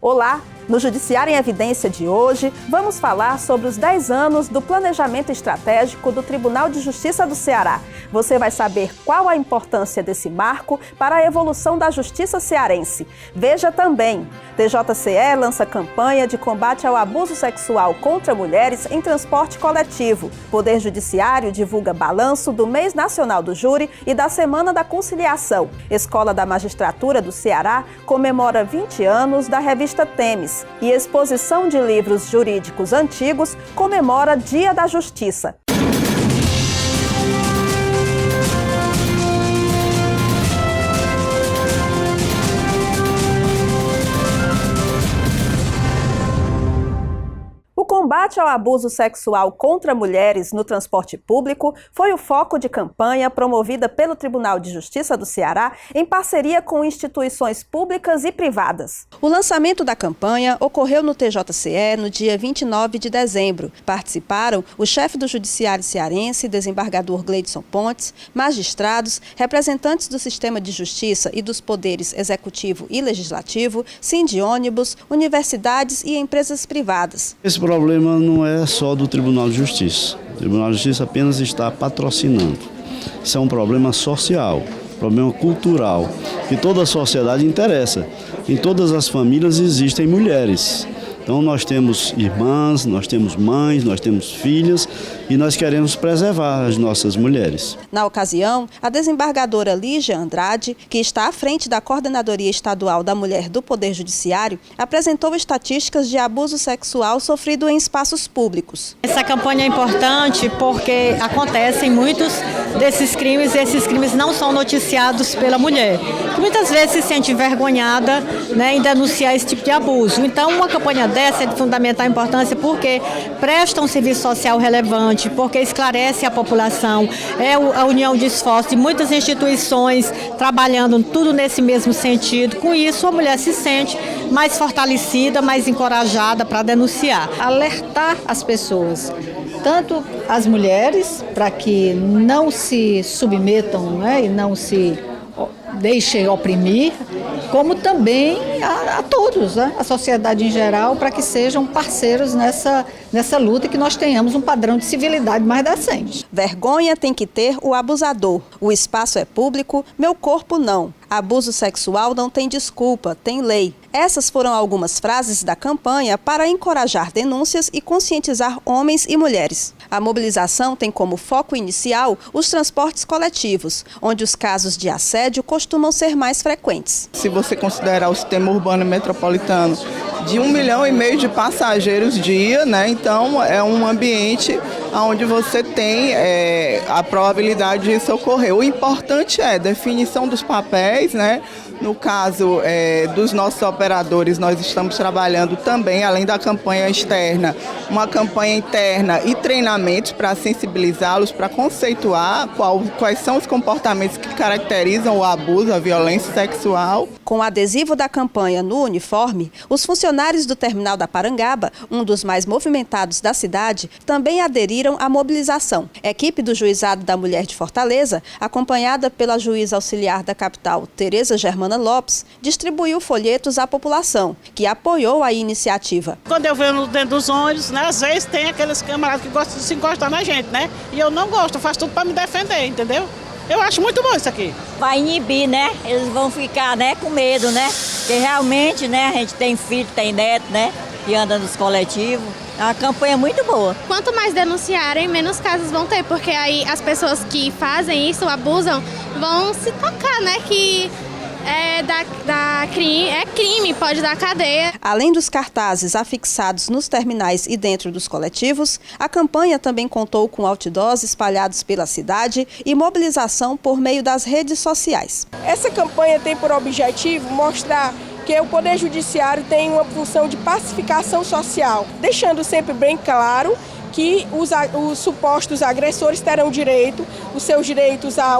Olá! No Judiciário em Evidência de hoje, vamos falar sobre os 10 anos do planejamento estratégico do Tribunal de Justiça do Ceará. Você vai saber qual a importância desse marco para a evolução da justiça cearense. Veja também, TJCE lança campanha de combate ao abuso sexual contra mulheres em transporte coletivo. Poder Judiciário divulga balanço do Mês Nacional do Júri e da Semana da Conciliação. Escola da Magistratura do Ceará comemora 20 anos da revista Temes. E exposição de livros jurídicos antigos comemora Dia da Justiça. O combate ao abuso sexual contra mulheres no transporte público foi o foco de campanha promovida pelo Tribunal de Justiça do Ceará em parceria com instituições públicas e privadas. O lançamento da campanha ocorreu no TJCE no dia 29 de dezembro. Participaram o chefe do Judiciário cearense, desembargador Gleidson Pontes, magistrados, representantes do sistema de justiça e dos poderes executivo e legislativo, sindônibus, universidades e empresas privadas. Esse problema não é só do Tribunal de Justiça. O Tribunal de Justiça apenas está patrocinando. Isso é um problema social, problema cultural, que toda a sociedade interessa. Em todas as famílias existem mulheres. Então nós temos irmãs, nós temos mães, nós temos filhas e nós queremos preservar as nossas mulheres. Na ocasião, a desembargadora Lígia Andrade, que está à frente da Coordenadoria Estadual da Mulher do Poder Judiciário, apresentou estatísticas de abuso sexual sofrido em espaços públicos. Essa campanha é importante porque acontecem muitos desses crimes e esses crimes não são noticiados pela mulher, que muitas vezes se sente envergonhada, em denunciar esse tipo de abuso. Então, uma campanha dessa é de fundamental importância porque presta um serviço social relevante, porque esclarece a população, é a união de esforços de muitas instituições trabalhando tudo nesse mesmo sentido. Com isso, a mulher se sente mais fortalecida, mais encorajada para denunciar. Alertar as pessoas, tanto as mulheres, para que não se submetam e não se deixem oprimir, como também a todos, a sociedade em geral, para que sejam parceiros nessa luta e que nós tenhamos um padrão de civilidade mais decente. Vergonha tem que ter o abusador. O espaço é público, meu corpo não. Abuso sexual não tem desculpa, tem lei. Essas foram algumas frases da campanha para encorajar denúncias e conscientizar homens e mulheres. A mobilização tem como foco inicial os transportes coletivos, onde os casos de assédio costumam ser mais frequentes. Se você considerar o sistema urbano metropolitano de 1,5 milhão de passageiros dia, então é um ambiente onde você tem a probabilidade disso ocorrer. O importante é a definição dos papéis, No caso dos nossos operadores, nós estamos trabalhando também, além da campanha externa, uma campanha interna e treinamentos para sensibilizá-los, para conceituar quais são os comportamentos que caracterizam o abuso, a violência sexual. Com o adesivo da campanha no uniforme, os funcionários do Terminal da Parangaba, um dos mais movimentados da cidade, também aderiram à mobilização. A equipe do Juizado da Mulher de Fortaleza, acompanhada pela juíza auxiliar da capital, Tereza Germana Lopes, distribuiu folhetos à população, que apoiou a iniciativa. Quando eu venho dentro dos ônibus, às vezes tem aqueles camaradas que gostam de se encostar na gente, E eu não gosto, eu faço tudo para me defender, entendeu? Eu acho muito bom isso aqui. Vai inibir, Eles vão ficar, com medo, Porque realmente, a gente tem filho, tem neto, Que anda nos coletivos. É uma campanha muito boa. Quanto mais denunciarem, menos casos vão ter, porque aí as pessoas que fazem isso, abusam, vão se tocar, Que é crime, pode dar cadeia. Além dos cartazes afixados nos terminais e dentro dos coletivos, a campanha também contou com outdoors espalhados pela cidade e mobilização por meio das redes sociais. Essa campanha tem por objetivo mostrar que o Poder Judiciário tem uma função de pacificação social, deixando sempre bem claro que os supostos agressores terão direito, os seus direitos à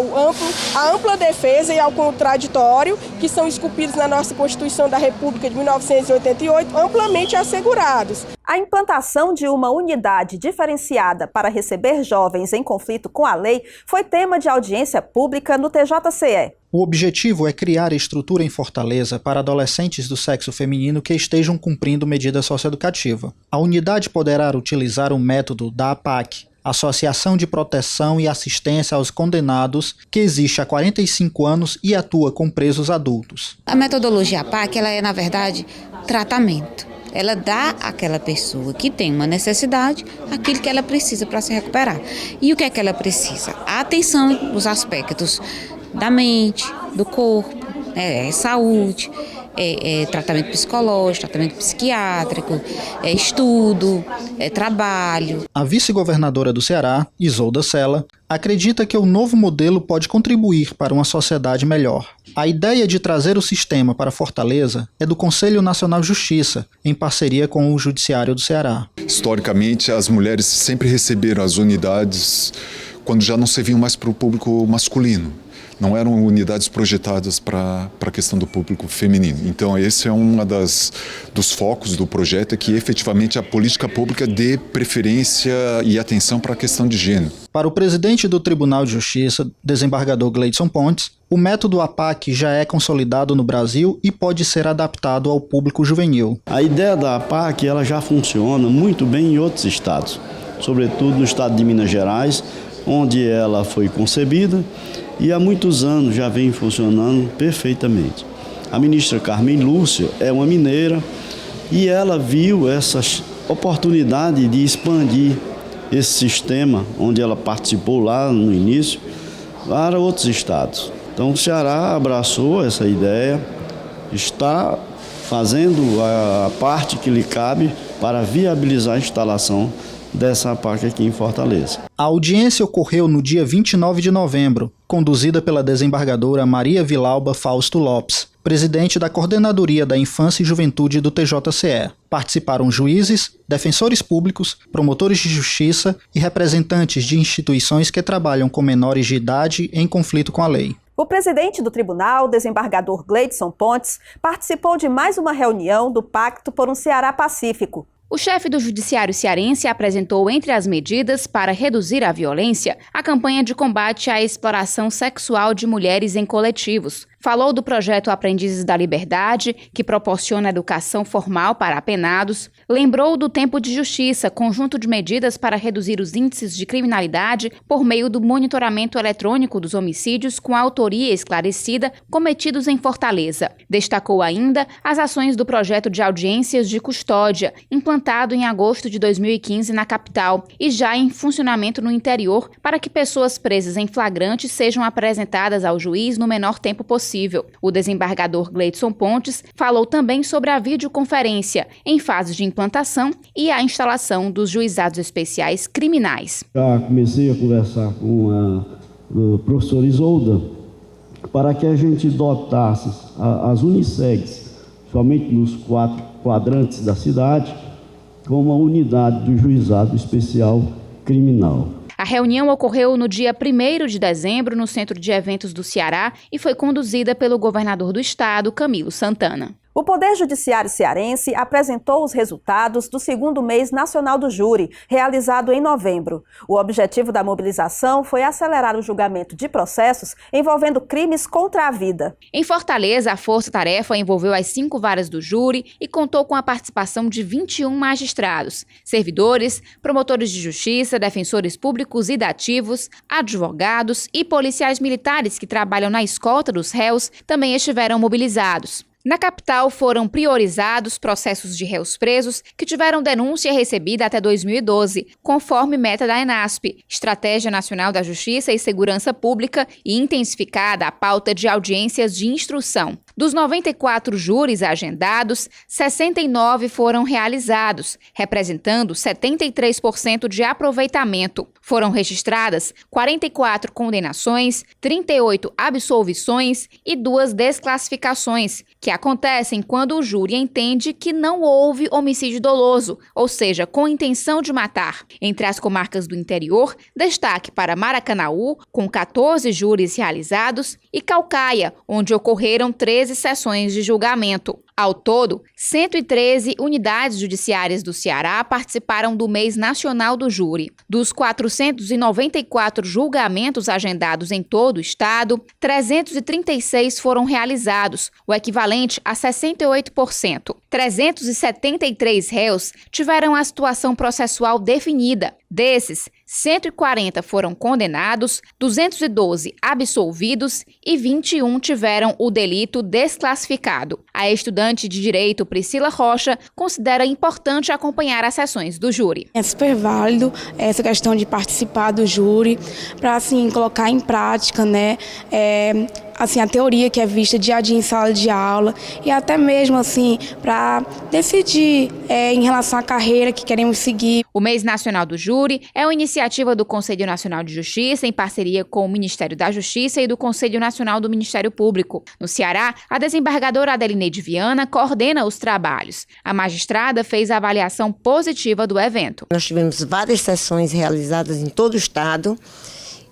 ampla defesa e ao contraditório, que são esculpidos na nossa Constituição da República de 1988, amplamente assegurados. A implantação de uma unidade diferenciada para receber jovens em conflito com a lei foi tema de audiência pública no TJCE. O objetivo é criar estrutura em Fortaleza para adolescentes do sexo feminino que estejam cumprindo medida socioeducativa. A unidade poderá utilizar o método da APAC, Associação de Proteção e Assistência aos Condenados, que existe há 45 anos e atua com presos adultos. A metodologia APAC, ela é, na verdade, tratamento. Ela dá àquela pessoa que tem uma necessidade aquilo que ela precisa para se recuperar. E o que é que ela precisa? A atenção dos aspectos da mente, do corpo, saúde, tratamento psicológico, tratamento psiquiátrico, estudo, trabalho. A vice-governadora do Ceará, Isolda Sela, acredita que o novo modelo pode contribuir para uma sociedade melhor. A ideia de trazer o sistema para Fortaleza é do Conselho Nacional de Justiça, em parceria com o Judiciário do Ceará. Historicamente, as mulheres sempre receberam as unidades quando já não serviam mais para o público masculino. Não eram unidades projetadas para a questão do público feminino. Então, esse é dos focos do projeto, é que efetivamente a política pública dê preferência e atenção para a questão de gênero. Para o presidente do Tribunal de Justiça, desembargador Gleidson Pontes, o método APAC já é consolidado no Brasil e pode ser adaptado ao público juvenil. A ideia da APAC ela já funciona muito bem em outros estados, sobretudo no estado de Minas Gerais, onde ela foi concebida e há muitos anos já vem funcionando perfeitamente. A ministra Carmen Lúcia é uma mineira e ela viu essa oportunidade de expandir esse sistema, onde ela participou lá no início, para outros estados. Então o Ceará abraçou essa ideia, está fazendo a parte que lhe cabe para viabilizar a instalação dessa APAC aqui em Fortaleza. A audiência ocorreu no dia 29 de novembro, conduzida pela desembargadora Maria Vilauba Fausto Lopes, presidente da Coordenadoria da Infância e Juventude do TJCE. Participaram juízes, defensores públicos, promotores de justiça e representantes de instituições que trabalham com menores de idade em conflito com a lei. O presidente do tribunal, desembargador Gleidson Pontes, participou de mais uma reunião do Pacto por um Ceará Pacífico. O chefe do Judiciário cearense apresentou entre as medidas para reduzir a violência a campanha de combate à exploração sexual de mulheres em coletivos. Falou do projeto Aprendizes da Liberdade, que proporciona educação formal para apenados. Lembrou do Tempo de Justiça, conjunto de medidas para reduzir os índices de criminalidade por meio do monitoramento eletrônico dos homicídios com autoria esclarecida cometidos em Fortaleza. Destacou ainda as ações do projeto de audiências de custódia, implantado em agosto de 2015 na capital e já em funcionamento no interior, para que pessoas presas em flagrante sejam apresentadas ao juiz no menor tempo possível. O desembargador Gleidson Pontes falou também sobre a videoconferência em fase de implantação e a instalação dos juizados especiais criminais. Já comecei a conversar com a professora Isolda para que a gente dotasse as Unissegs, somente nos 4 quadrantes da cidade, com uma unidade do juizado especial criminal. A reunião ocorreu no dia 1º de dezembro no Centro de Eventos do Ceará e foi conduzida pelo governador do estado, Camilo Santana. O Poder Judiciário cearense apresentou os resultados do 2º mês nacional do júri, realizado em novembro. O objetivo da mobilização foi acelerar o julgamento de processos envolvendo crimes contra a vida. Em Fortaleza, a força-tarefa envolveu as 5 varas do júri e contou com a participação de 21 magistrados, servidores, promotores de justiça, defensores públicos e dativos, advogados e policiais militares que trabalham na escolta dos réus também estiveram mobilizados. Na capital foram priorizados processos de réus presos que tiveram denúncia recebida até 2012, conforme meta da ENASP, Estratégia Nacional da Justiça e Segurança Pública, e intensificada a pauta de audiências de instrução. Dos 94 júris agendados, 69 foram realizados, representando 73% de aproveitamento. Foram registradas 44 condenações, 38 absolvições e 2 desclassificações, que acontecem quando o júri entende que não houve homicídio doloso, ou seja, com intenção de matar. Entre as comarcas do interior, destaque para Maracanaú, com 14 júris realizados, e Caucaia, onde ocorreram 13 sessões de julgamento. Ao todo, 113 unidades judiciárias do Ceará participaram do mês nacional do júri. Dos 494 julgamentos agendados em todo o estado, 336 foram realizados, o equivalente a 68%. 373 réus tiveram a situação processual definida. Desses, 140 foram condenados, 212 absolvidos e 21 tiveram o delito desclassificado. A estudante de Direito Priscila Rocha considera importante acompanhar as sessões do júri. É super válido essa questão de participar do júri para assim colocar em prática, né, a teoria que é vista dia a dia em sala de aula e até mesmo assim para decidir em relação à carreira que queremos seguir. O Mês Nacional do Júri é uma iniciativa do Conselho Nacional de Justiça em parceria com o Ministério da Justiça e do Conselho Nacional do Ministério Público. No Ceará, a desembargadora Adelineide Viana coordena os trabalhos. A magistrada fez a avaliação positiva do evento. Nós tivemos várias sessões realizadas em todo o estado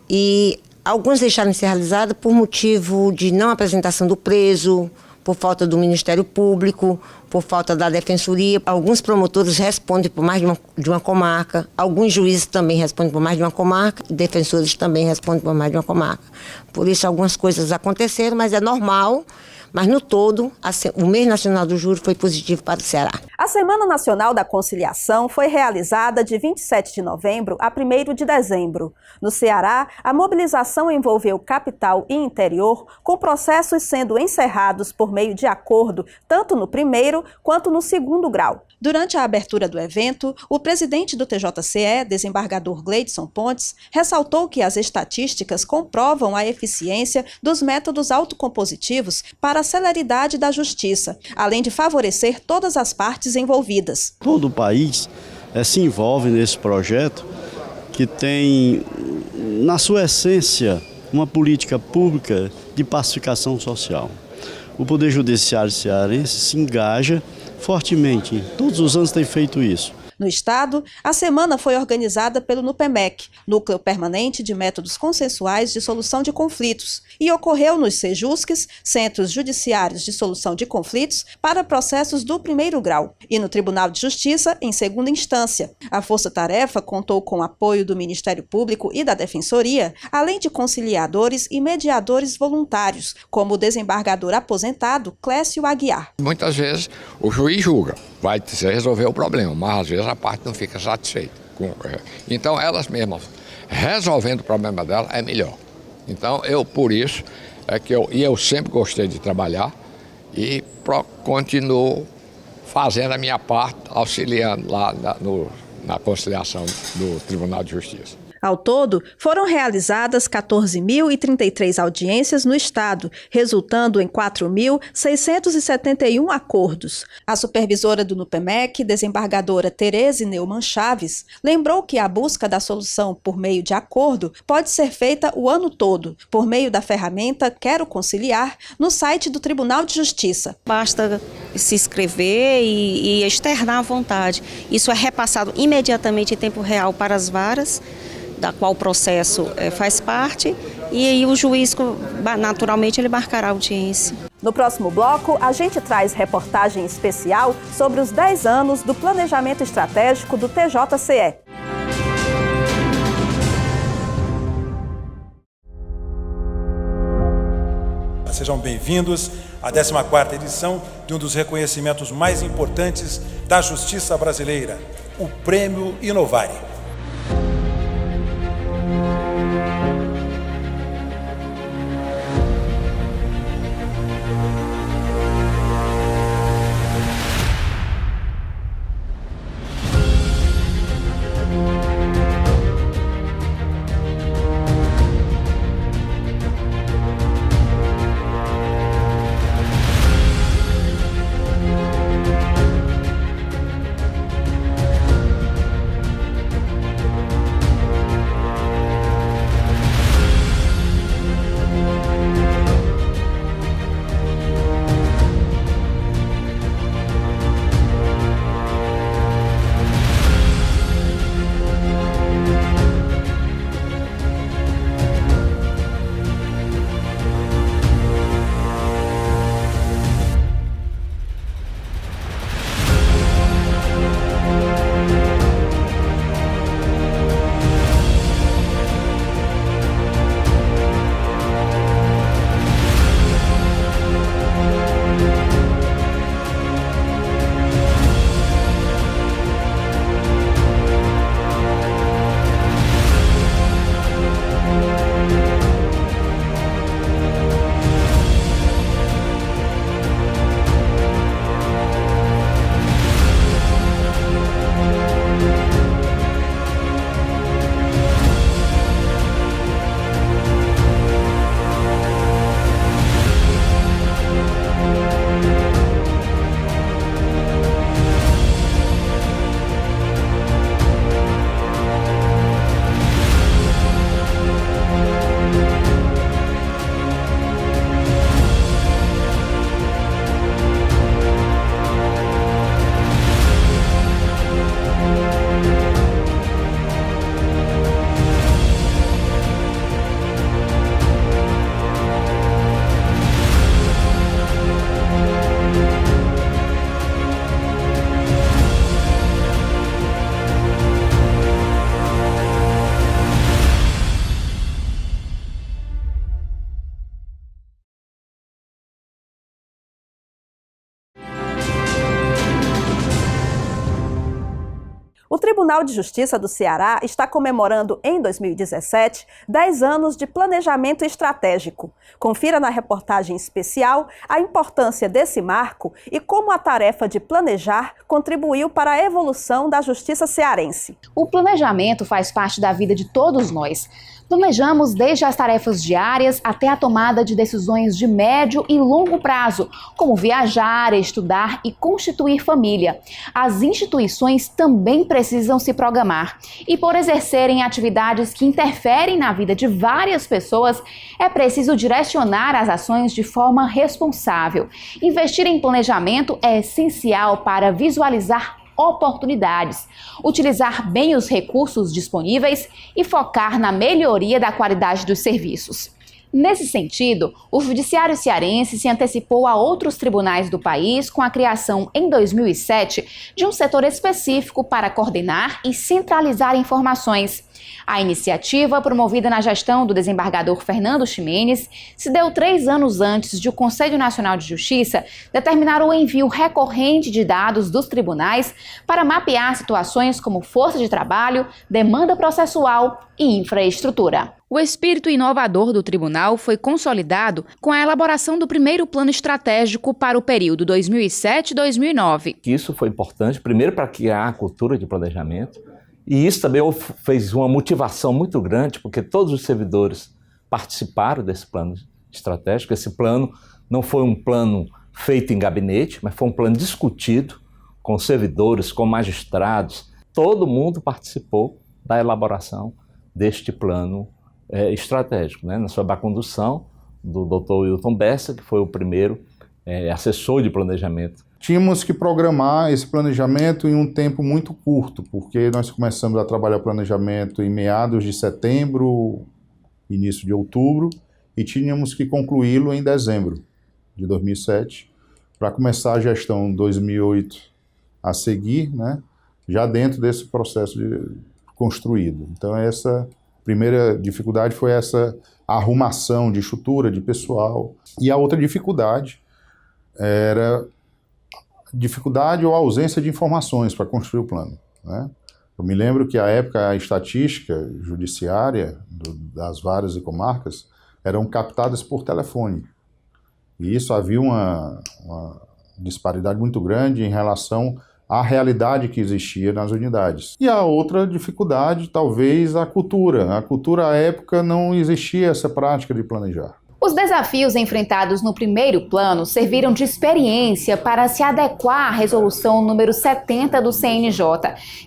e alguns deixaram de ser realizadas por motivo de não apresentação do preso, por falta do Ministério Público, por falta da Defensoria. Alguns promotores respondem por mais de uma comarca, alguns juízes também respondem por mais de uma comarca, defensores também respondem por mais de uma comarca. Por isso algumas coisas aconteceram, mas é normal. Mas, no todo, o Mês Nacional do Júri foi positivo para o Ceará. A Semana Nacional da Conciliação foi realizada de 27 de novembro a 1º de dezembro. No Ceará, a mobilização envolveu capital e interior, com processos sendo encerrados por meio de acordo, tanto no primeiro quanto no segundo grau. Durante a abertura do evento, o presidente do TJCE, desembargador Gleidson Pontes, ressaltou que as estatísticas comprovam a eficiência dos métodos autocompositivos para a celeridade da justiça, além de favorecer todas as partes envolvidas. Todo o país se envolve nesse projeto que tem, na sua essência, uma política pública de pacificação social. O Poder Judiciário cearense se engaja fortemente, todos os anos tem feito isso. No estado, a semana foi organizada pelo NUPEMEC, Núcleo Permanente de Métodos Consensuais de Solução de Conflitos, e ocorreu nos CEJUSCs, Centros Judiciários de Solução de Conflitos, para processos do primeiro grau, e no Tribunal de Justiça, em segunda instância. A Força-Tarefa contou com o apoio do Ministério Público e da Defensoria, além de conciliadores e mediadores voluntários, como o desembargador aposentado Clécio Aguiar. Muitas vezes o juiz julga, vai resolver o problema, mas às vezes a parte não fica satisfeita. Então elas mesmas resolvendo o problema dela é melhor. Então por isso é que eu sempre gostei de trabalhar e continuo fazendo a minha parte, auxiliando lá na conciliação do Tribunal de Justiça. Ao todo, foram realizadas 14.033 audiências no estado, resultando em 4.671 acordos. A supervisora do NUPEMEC, desembargadora Tereze Neumann Chaves, lembrou que a busca da solução por meio de acordo pode ser feita o ano todo, por meio da ferramenta Quero Conciliar, no site do Tribunal de Justiça. Basta se inscrever e externar a vontade. Isso é repassado imediatamente em tempo real para as varas, da qual o processo faz parte, e aí o juiz, naturalmente, ele marcará a audiência. No próximo bloco, a gente traz reportagem especial sobre os 10 anos do planejamento estratégico do TJCE. Sejam bem-vindos à 14ª edição de um dos reconhecimentos mais importantes da justiça brasileira, o Prêmio Inovare. O Tribunal de Justiça do Ceará está comemorando em 2017 10 anos de planejamento estratégico. Confira na reportagem especial a importância desse marco e como a tarefa de planejar contribuiu para a evolução da justiça cearense. O planejamento faz parte da vida de todos nós. Planejamos desde as tarefas diárias até a tomada de decisões de médio e longo prazo, como viajar, estudar e constituir família. As instituições também precisam se programar e, por exercerem atividades que interferem na vida de várias pessoas, é preciso direcionar as ações de forma responsável. Investir em planejamento é essencial para visualizar oportunidades, utilizar bem os recursos disponíveis e focar na melhoria da qualidade dos serviços. Nesse sentido, o Judiciário Cearense se antecipou a outros tribunais do país com a criação, em 2007, de um setor específico para coordenar e centralizar informações. A iniciativa, promovida na gestão do desembargador Fernando Ximenes, se deu 3 anos antes de o Conselho Nacional de Justiça determinar o envio recorrente de dados dos tribunais para mapear situações como força de trabalho, demanda processual e infraestrutura. O espírito inovador do tribunal foi consolidado com a elaboração do primeiro plano estratégico para o período 2007-2009. Isso foi importante, primeiro, para criar a cultura de planejamento, e isso também fez uma motivação muito grande, porque todos os servidores participaram desse plano estratégico. Esse plano não foi um plano feito em gabinete, mas foi um plano discutido com servidores, com magistrados. Todo mundo participou da elaboração deste plano estratégico, né? Na sua condução do Dr. Wilton Bessa, que foi o primeiro assessor de planejamento. Tínhamos que programar esse planejamento em um tempo muito curto, porque nós começamos a trabalhar o planejamento em meados de setembro, início de outubro, e tínhamos que concluí-lo em dezembro de 2007, para começar a gestão 2008 a seguir, né, já dentro desse processo construído. Então essa primeira dificuldade foi essa arrumação de estrutura, de pessoal, e a outra dificuldade era dificuldade ou ausência de informações para construir o plano, né? Eu me lembro que à época a estatística judiciária das varas e comarcas eram captadas por telefone. E isso havia uma disparidade muito grande em relação à realidade que existia nas unidades. E a outra dificuldade, talvez, a cultura. A cultura à época não existia essa prática de planejar. Os desafios enfrentados no primeiro plano serviram de experiência para se adequar à resolução número 70 do CNJ,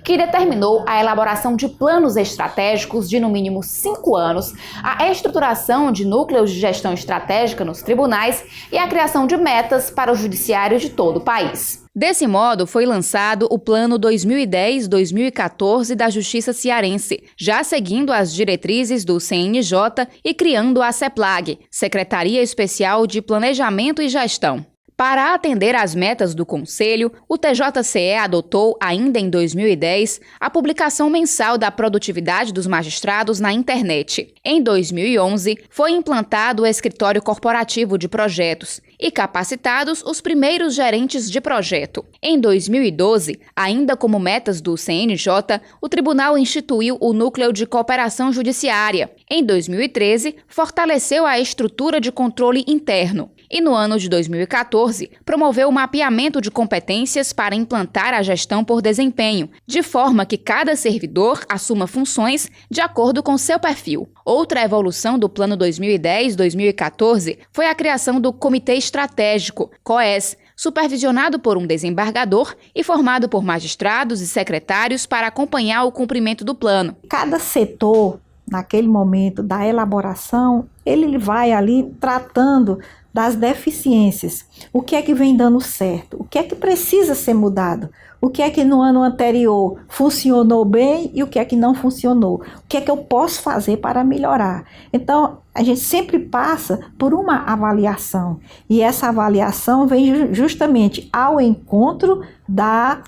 que determinou a elaboração de planos estratégicos de no mínimo 5 anos, a estruturação de núcleos de gestão estratégica nos tribunais e a criação de metas para o judiciário de todo o país. Desse modo, foi lançado o Plano 2010-2014 da Justiça Cearense, já seguindo as diretrizes do CNJ e criando a CEPLAG, Secretaria Especial de Planejamento e Gestão. Para atender às metas do Conselho, o TJCE adotou, ainda em 2010, a publicação mensal da produtividade dos magistrados na internet. Em 2011, foi implantado o Escritório Corporativo de Projetos e capacitados os primeiros gerentes de projeto. Em 2012, ainda como metas do CNJ, o Tribunal instituiu o Núcleo de Cooperação Judiciária. Em 2013, fortaleceu a estrutura de controle interno. E no ano de 2014, promoveu o mapeamento de competências para implantar a gestão por desempenho, de forma que cada servidor assuma funções de acordo com seu perfil. Outra evolução do Plano 2010-2014 foi a criação do Comitê Estratégico, COES, supervisionado por um desembargador e formado por magistrados e secretários para acompanhar o cumprimento do plano. Cada setor, naquele momento da elaboração, ele vai ali tratando das deficiências. O que é que vem dando certo? O que é que precisa ser mudado? O que é que no ano anterior funcionou bem e o que é que não funcionou? O que é que eu posso fazer para melhorar? Então, a gente sempre passa por uma avaliação. E essa avaliação vem justamente ao encontro da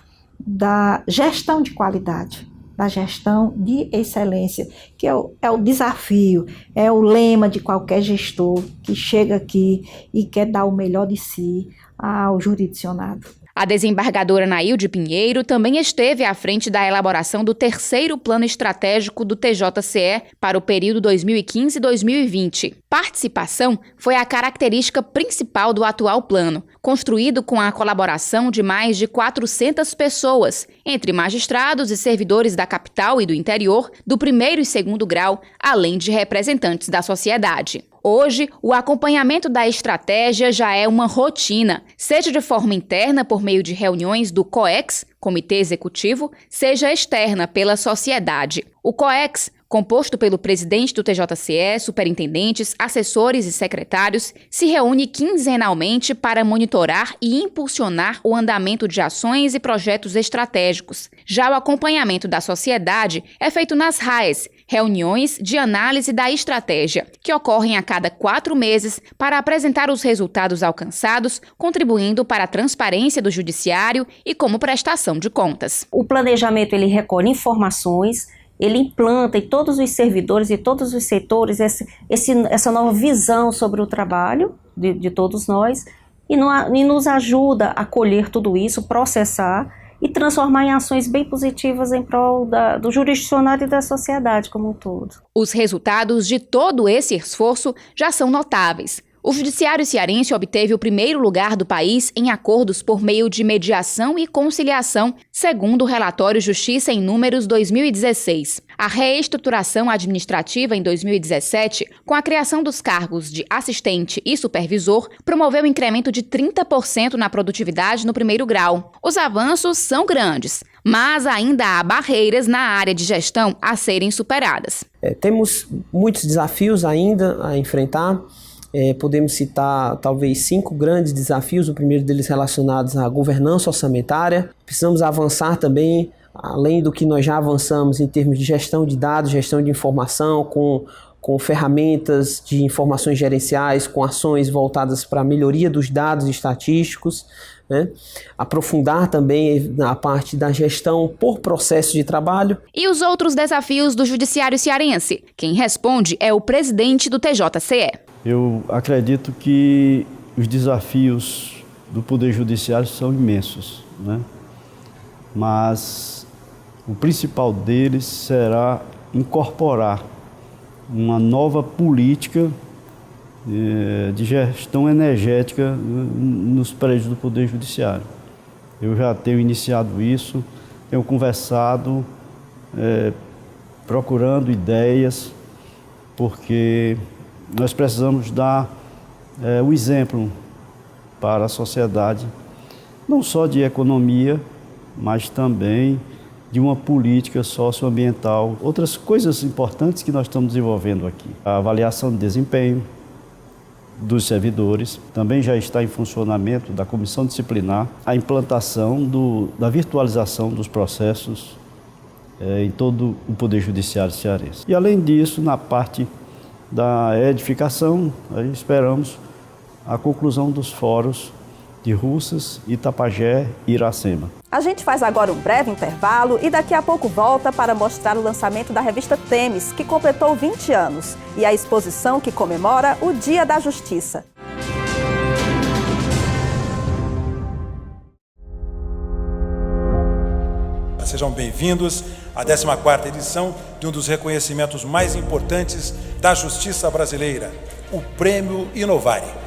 gestão de qualidade, da gestão de excelência, que é o desafio, é o lema de qualquer gestor que chega aqui e quer dar o melhor de si ao jurisdicionado. A desembargadora Nailde Pinheiro também esteve à frente da elaboração do 3º Plano Estratégico do TJCE para o período 2015-2020. Participação foi a característica principal do atual plano, construído com a colaboração de mais de 400 pessoas, entre magistrados e servidores da capital e do interior, do 1º e 2º grau, além de representantes da sociedade. Hoje, o acompanhamento da estratégia já é uma rotina, seja de forma interna por meio de reuniões do COEX, Comitê Executivo, seja externa pela sociedade. O COEX, composto pelo presidente do TJCE, superintendentes, assessores e secretários, se reúne quinzenalmente para monitorar e impulsionar o andamento de ações e projetos estratégicos. Já o acompanhamento da sociedade é feito nas RAES, reuniões de análise da estratégia, que ocorrem a cada 4 meses para apresentar os resultados alcançados, contribuindo para a transparência do judiciário e como prestação de contas. O planejamento ele recolhe informações, ele implanta em todos os servidores e todos os setores essa nova visão sobre o trabalho de todos nós e nos ajuda a colher tudo isso, processar e transformar em ações bem positivas em prol do jurisdicionário e da sociedade como um todo. Os resultados de todo esse esforço já são notáveis. O Judiciário Cearense obteve o 1º lugar do país em acordos por meio de mediação e conciliação, segundo o relatório Justiça em Números 2016. A reestruturação administrativa em 2017, com a criação dos cargos de assistente e supervisor, promoveu um incremento de 30% na produtividade no 1º grau. Os avanços são grandes, mas ainda há barreiras na área de gestão a serem superadas. Temos muitos desafios ainda a enfrentar. Podemos citar talvez 5 grandes desafios, o primeiro deles relacionados à governança orçamentária. Precisamos avançar também, além do que nós já avançamos em termos de gestão de dados, gestão de informação, com ferramentas de informações gerenciais, com ações voltadas para a melhoria dos dados estatísticos, né? Aprofundar também a parte da gestão por processo de trabalho. E os outros desafios do Judiciário Cearense? Quem responde é o presidente do TJCE. Eu acredito que os desafios do Poder Judiciário são imensos, né? Mas o principal deles será incorporar uma nova política de gestão energética nos prédios do Poder Judiciário. Eu já tenho iniciado isso, tenho conversado, procurando ideias, porque nós precisamos dar o exemplo para a sociedade, não só de economia, mas também de uma política socioambiental. Outras coisas importantes que nós estamos desenvolvendo aqui. A avaliação de desempenho dos servidores, também já está em funcionamento da comissão disciplinar, a implantação da virtualização dos processos em todo o Poder Judiciário cearense. E além disso, na parte da edificação, aí esperamos a conclusão dos fóruns de Russas, Itapajé e Iracema. A gente faz agora um breve intervalo e daqui a pouco volta para mostrar o lançamento da revista Temes, que completou 20 anos, e a exposição que comemora o Dia da Justiça. Sejam bem-vindos à 14ª edição de um dos reconhecimentos mais importantes da justiça brasileira, o Prêmio Inovare.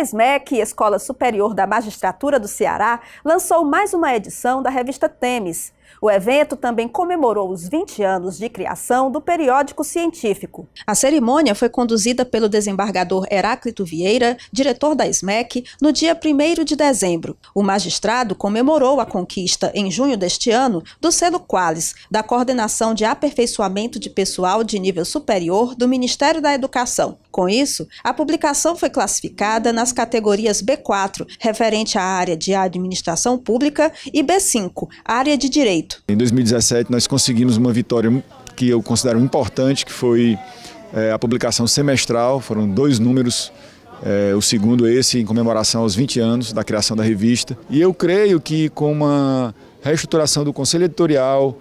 A ESMEC, Escola Superior da Magistratura do Ceará, lançou mais uma edição da revista Temes. O evento também comemorou os 20 anos de criação do periódico científico. A cerimônia foi conduzida pelo desembargador Heráclito Vieira, diretor da ESMEC, no dia 1º de dezembro. O magistrado comemorou a conquista, em junho deste ano, do selo Qualis, da Coordenação de Aperfeiçoamento de Pessoal de Nível Superior do Ministério da Educação. Com isso, a publicação foi classificada nas categorias B4, referente à área de administração pública, e B5, área de direito. Em 2017, nós conseguimos uma vitória que eu considero importante, que foi a publicação semestral. Foram 2 números, o segundo esse em comemoração aos 20 anos da criação da revista. E eu creio que com uma reestruturação do Conselho Editorial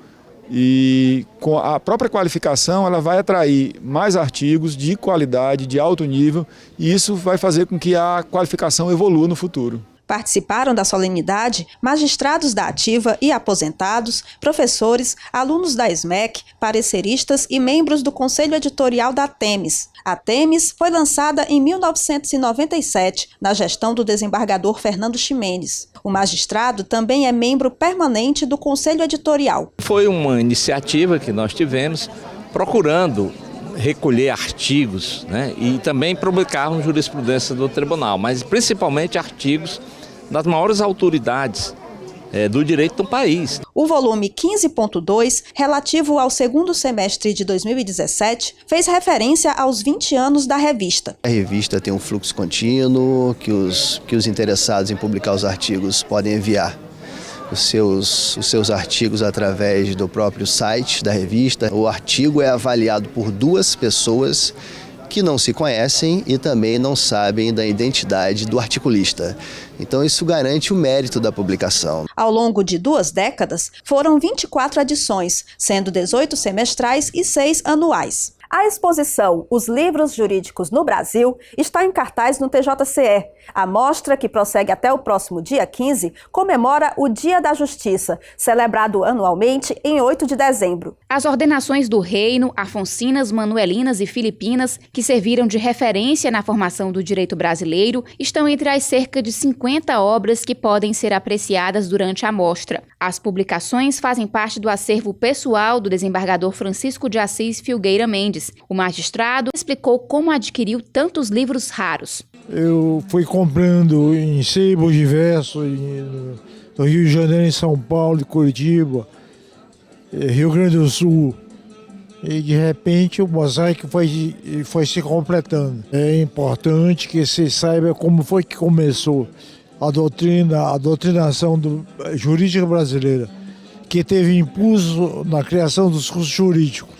e com a própria qualificação, ela vai atrair mais artigos de qualidade, de alto nível, e isso vai fazer com que a qualificação evolua no futuro. Participaram da solenidade magistrados da ativa e aposentados, professores, alunos da ESMEC, pareceristas e membros do Conselho Editorial da Temes. A Temes foi lançada em 1997, na gestão do desembargador Fernando Ximenes. O magistrado também é membro permanente do Conselho Editorial. Foi uma iniciativa que nós tivemos procurando recolher artigos, né, e também publicarmos jurisprudência do tribunal, mas principalmente artigos das maiores autoridades do direito do país. O volume 15.2, relativo ao segundo semestre de 2017, fez referência aos 20 anos da revista. A revista tem um fluxo contínuo que os interessados em publicar os artigos podem enviar os seus artigos através do próprio site da revista. O artigo é avaliado por 2 pessoas que não se conhecem e também não sabem da identidade do articulista. Então isso garante o mérito da publicação. Ao longo de 2 décadas, foram 24 edições, sendo 18 semestrais e 6 anuais. A exposição Os Livros Jurídicos no Brasil está em cartaz no TJCE. A mostra, que prossegue até o próximo dia 15, comemora o Dia da Justiça, celebrado anualmente em 8 de dezembro. As ordenações do reino, afoncinas, manuelinas e filipinas, que serviram de referência na formação do direito brasileiro, estão entre as cerca de 50 obras que podem ser apreciadas durante a mostra. As publicações fazem parte do acervo pessoal do desembargador Francisco de Assis Filgueira Mendes. O magistrado explicou como adquiriu tantos livros raros. Eu fui comprando em sebos diversos, no Rio de Janeiro, em São Paulo, Curitiba, Rio Grande do Sul. E de repente o mosaico foi se completando. É importante que se saiba como foi que começou a doutrinação jurídica brasileira, que teve impulso na criação dos cursos jurídicos.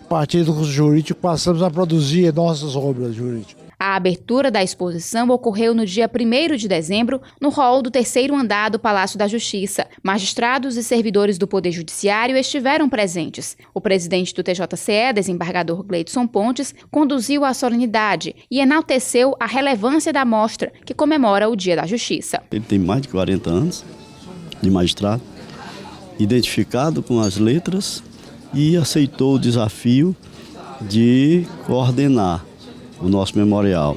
A partir do curso jurídico, passamos a produzir nossas obras jurídicas. A abertura da exposição ocorreu no dia 1º de dezembro, no hall do 3º andar do Palácio da Justiça. Magistrados e servidores do Poder Judiciário estiveram presentes. O presidente do TJCE, desembargador Gleidson Pontes, conduziu a solenidade e enalteceu a relevância da mostra, que comemora o Dia da Justiça. Ele tem mais de 40 anos de magistrado, identificado com as letras, e aceitou o desafio de coordenar o nosso memorial.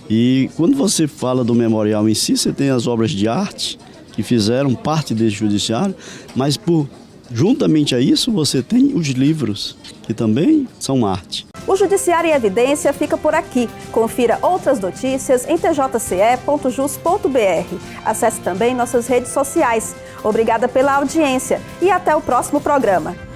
E quando você fala do memorial em si, você tem as obras de arte que fizeram parte desse judiciário, mas juntamente a isso você tem os livros, que também são arte. O Judiciário em Evidência fica por aqui. Confira outras notícias em tjce.jus.br. Acesse também nossas redes sociais. Obrigada pela audiência e até o próximo programa.